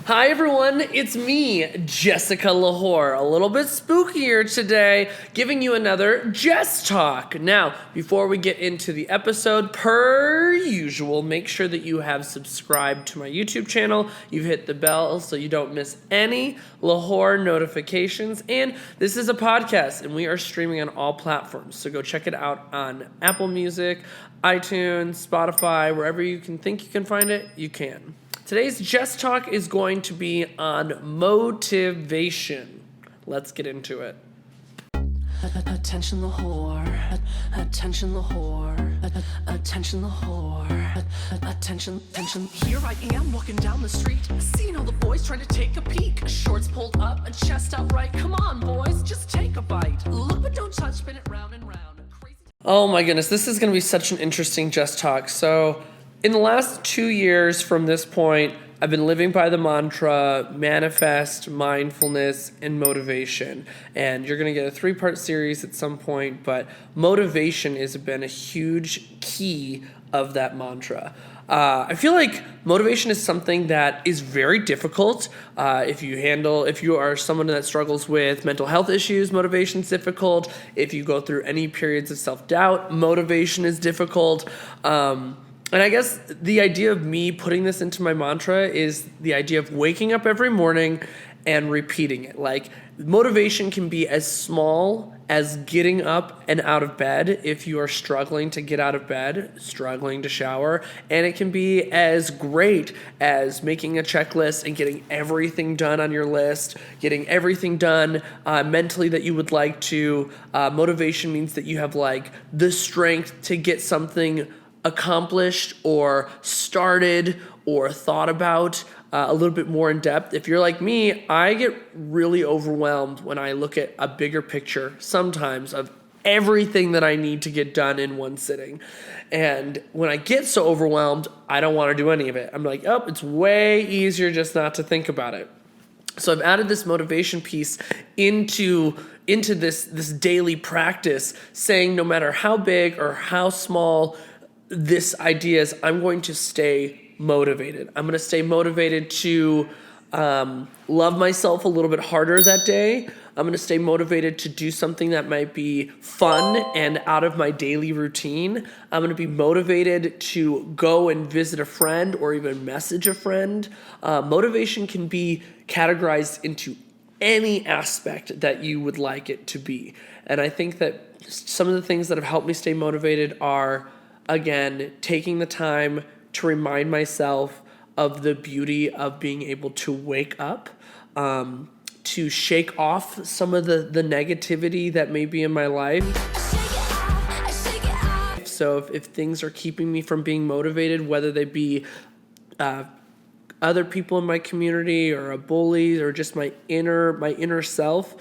Hi everyone, it's me, Jessica lwhor, a little bit spookier today, giving you another Jess Talk. Now, before we get into the episode, per usual, make sure that you have subscribed to my YouTube channel, you've hit the bell so you don't miss any lwhor notifications, and this is a podcast, and we are streaming on all platforms, so go check it out on Apple Music, iTunes, Spotify, wherever you can think you can find it, you can. Today's Jess Talk is going to be on motivation. Let's get into it. Attention lwhor, attention lwhor, attention lwhor, attention. Here I am walking down the street, seeing all the boys trying to take a peek. Shorts pulled up, a chest out right. Come on, boys, just take a bite. Look but don't touch, spin it round and round. Crazy. Oh my goodness, this is going to be such an interesting Jess Talk. So, in the last 2 years from this point, I've been living by the mantra, manifest, mindfulness, and motivation. And you're going to get a 3-part series at some point, but motivation has been a huge key of that mantra. I feel like motivation is something that is very difficult. If you are someone that struggles with mental health issues, motivation is difficult. If you go through any periods of self-doubt, motivation is difficult. And I guess the idea of me putting this into my mantra is the idea of waking up every morning and repeating it. Like, motivation can be as small as getting up and out of bed if you are struggling to get out of bed, struggling to shower, and it can be as great as making a checklist and getting everything done on your list, getting everything done mentally that you would like to. Motivation means that you have like the strength to get something accomplished or started or thought about a little bit more in depth. If you're like me, I get really overwhelmed when I look at a bigger picture sometimes of everything that I need to get done in one sitting. And when I get so overwhelmed, I don't want to do any of it. I'm like, oh, it's way easier just not to think about it. So I've added this motivation piece into this daily practice, saying no matter how big or how small this idea is, I'm going to stay motivated. I'm going to stay motivated to love myself a little bit harder that day. I'm going to stay motivated to do something that might be fun and out of my daily routine. I'm going to be motivated to go and visit a friend or even message a friend. Motivation can be categorized into any aspect that you would like it to be. And I think that some of the things that have helped me stay motivated are, again, taking the time to remind myself of the beauty of being able to wake up, to shake off some of the negativity that may be in my life. So if things are keeping me from being motivated, whether they be other people in my community or a bully or just my inner self,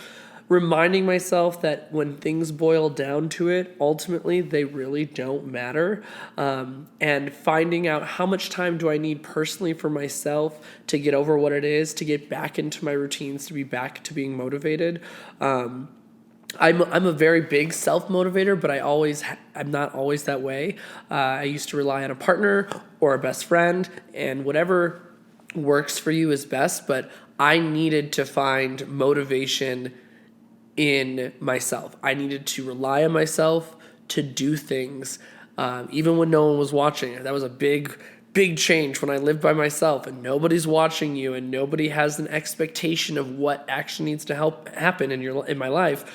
reminding myself that when things boil down to it, ultimately they really don't matter, and finding out how much time do I need personally for myself to get over what it is, to get back into my routines, to be back to being motivated. I'm a very big self-motivator, but I'm not always that way. I used to rely on a partner or a best friend, and whatever works for you is best, but I needed to find motivation in myself. I needed to rely on myself to do things, even when no one was watching. That was a big change when I lived by myself and nobody's watching you and nobody has an expectation of what actually needs to happen in my life.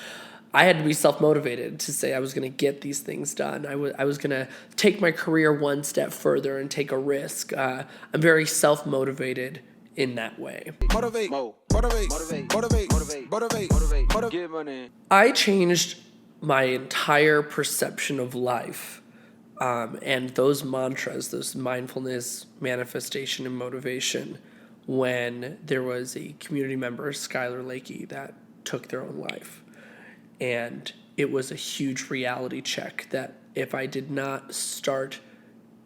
I had to be self-motivated to say I was going to get these things done. I was going to take my career one step further and take a risk. I'm very self-motivated in that way. Motivate. Get money. I changed my entire perception of life, and those mantras, those mindfulness, manifestation, and motivation, when there was a community member, Skylar Lakey, that took their own life. And it was a huge reality check that if I did not start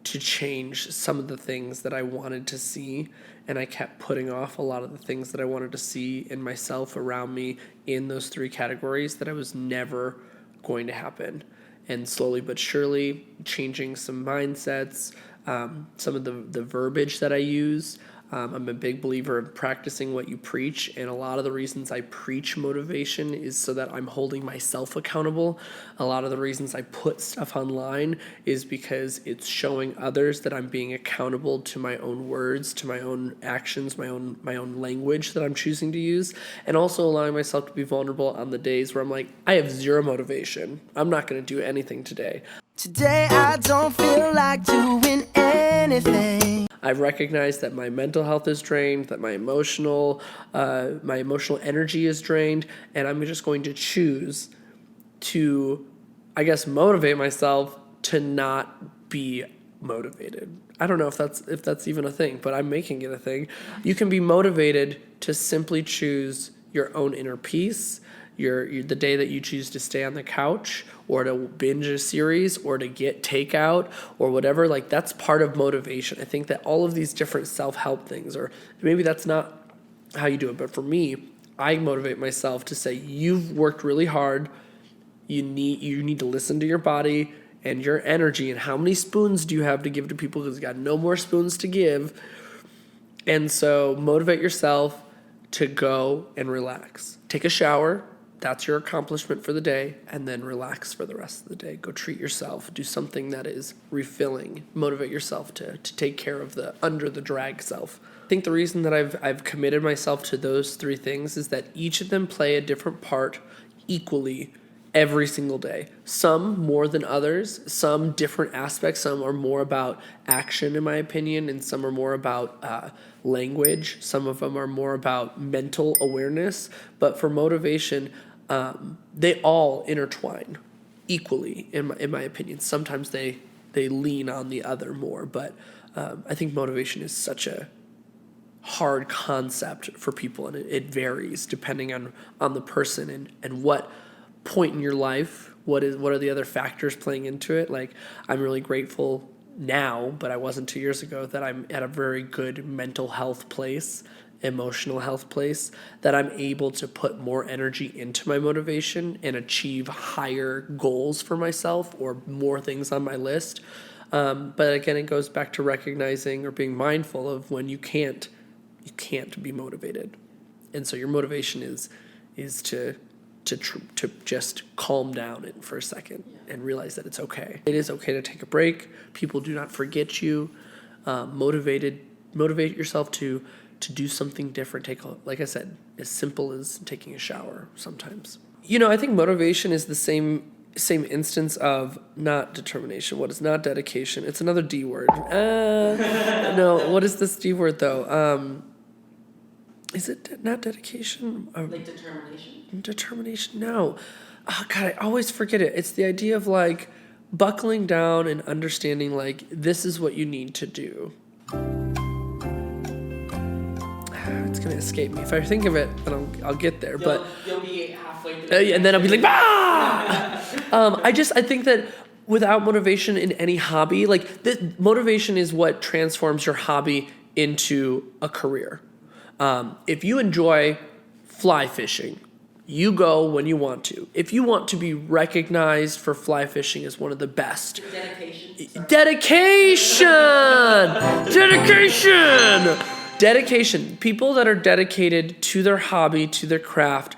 to change some of the things that I wanted to see, and I kept putting off a lot of the things that I wanted to see in myself, around me, in those 3 categories, that I was never going to happen. And slowly but surely changing some mindsets, some of the verbiage that I use, I'm a big believer in practicing what you preach, and a lot of the reasons I preach motivation is so that I'm holding myself accountable. A lot of the reasons I put stuff online is because it's showing others that I'm being accountable to my own words, to my own actions, my own language that I'm choosing to use, and also allowing myself to be vulnerable on the days where I'm like, I have zero motivation. I'm not going to do anything today. Today I don't feel like doing anything. I've recognized that my mental health is drained, that my emotional energy is drained, and I'm just going to choose to, I guess, motivate myself to not be motivated. I don't know if that's even a thing, but I'm making it a thing. You can be motivated to simply choose your own inner peace, the day that you choose to stay on the couch or to binge a series or to get takeout or whatever. Like, that's part of motivation. I think that all of these different self-help things, or maybe that's not how you do it, but for me, I motivate myself to say, you've worked really hard. You need to listen to your body and your energy, and how many spoons do you have to give to people, because you got no more spoons to give. And so motivate yourself to go and relax. Take a shower. That's your accomplishment for the day, and then relax for the rest of the day. Go treat yourself. Do something that is refilling. Motivate yourself to take care of the under the drag self. I think the reason that I've committed myself to those three things is that each of them play a different part equally every single day. Some more than others, some different aspects. Some are more about action, in my opinion, and some are more about language. Some of them are more about mental awareness. But for motivation, they all intertwine equally, in my opinion. Sometimes they lean on the other more, but I think motivation is such a hard concept for people, and it varies depending on the person and what point in your life, what are the other factors playing into it. Like, I'm really grateful now, but I wasn't 2 years ago, that I'm at a very good mental health place, emotional health place, that I'm able to put more energy into my motivation and achieve higher goals for myself or more things on my list. But again, it goes back to recognizing or being mindful of when you can't be motivated. And so your motivation is to just calm down for a second and realize that it's okay. It is okay to take a break. People do not forget you. Motivate yourself to do something different. Like I said, as simple as taking a shower sometimes. I think motivation is the same instance of not determination. What is not dedication? It's another D word. No, what is this D word though? Is it not dedication? Like determination? Determination, no. Oh, God, I always forget it. It's the idea of, like, buckling down and understanding, like, this is what you need to do. It's going to escape me. If I think of it, then I'll get there. You'll be halfway through. And then I'll be like, I think that without motivation in any hobby, like, motivation is what transforms your hobby into a career. If you enjoy fly fishing, you go when you want to. If you want to be recognized for fly fishing as one of the best. Dedication. People that are dedicated to their hobby, to their craft,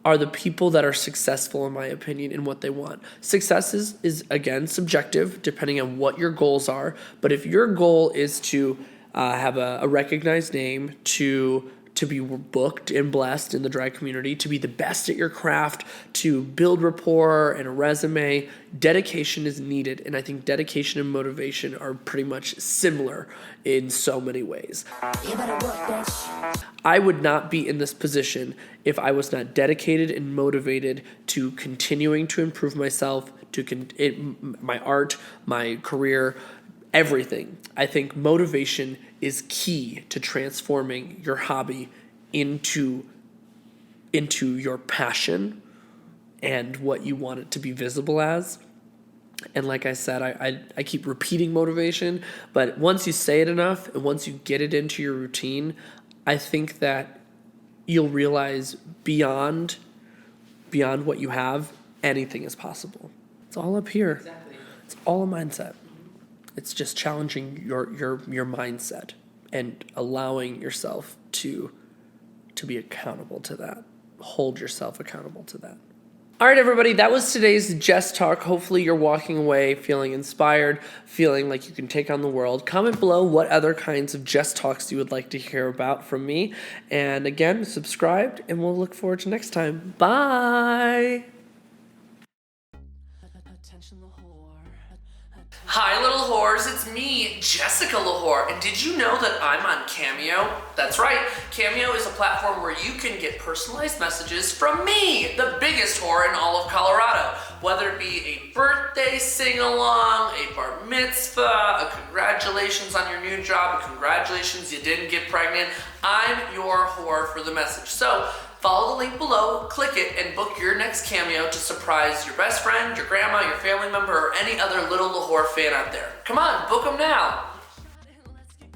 are the people that are successful, in my opinion, in what they want. Success is again, subjective, depending on what your goals are. But if your goal is to have a recognized name, to be booked and blessed in the drag community, to be the best at your craft, to build rapport and a resume, dedication is needed. And I think dedication and motivation are pretty much similar in so many ways. I would not be in this position if I was not dedicated and motivated to continuing to improve myself, my art, my career, everything. I think motivation is key to transforming your hobby into your passion and what you want it to be visible as. And like I said, I keep repeating motivation, but once you say it enough and once you get it into your routine, I think that you'll realize beyond what you have, anything is possible. It's all up here. Exactly. It's all a mindset. It's just challenging your mindset. and allowing yourself to be accountable to that. Hold yourself accountable to that. All right, everybody, that was today's Jess Talk. Hopefully you're walking away feeling inspired, feeling like you can take on the world. Comment below what other kinds of Jess Talks you would like to hear about from me. And again, subscribe, and we'll look forward to next time. Bye. Attention the whore. Hi, little whores. It's me, Jessica lwhor. And did you know that I'm on Cameo? That's right. Cameo is a platform where you can get personalized messages from me, the biggest whore in all of Colorado. Whether it be a birthday sing-along, a bar mitzvah, a congratulations on your new job, a congratulations you didn't get pregnant, I'm your whore for the message. So follow the link below, click it, and book your next Cameo to surprise your best friend, your grandma, your family member, or any other little lwhor fan out there. Come on, book them now.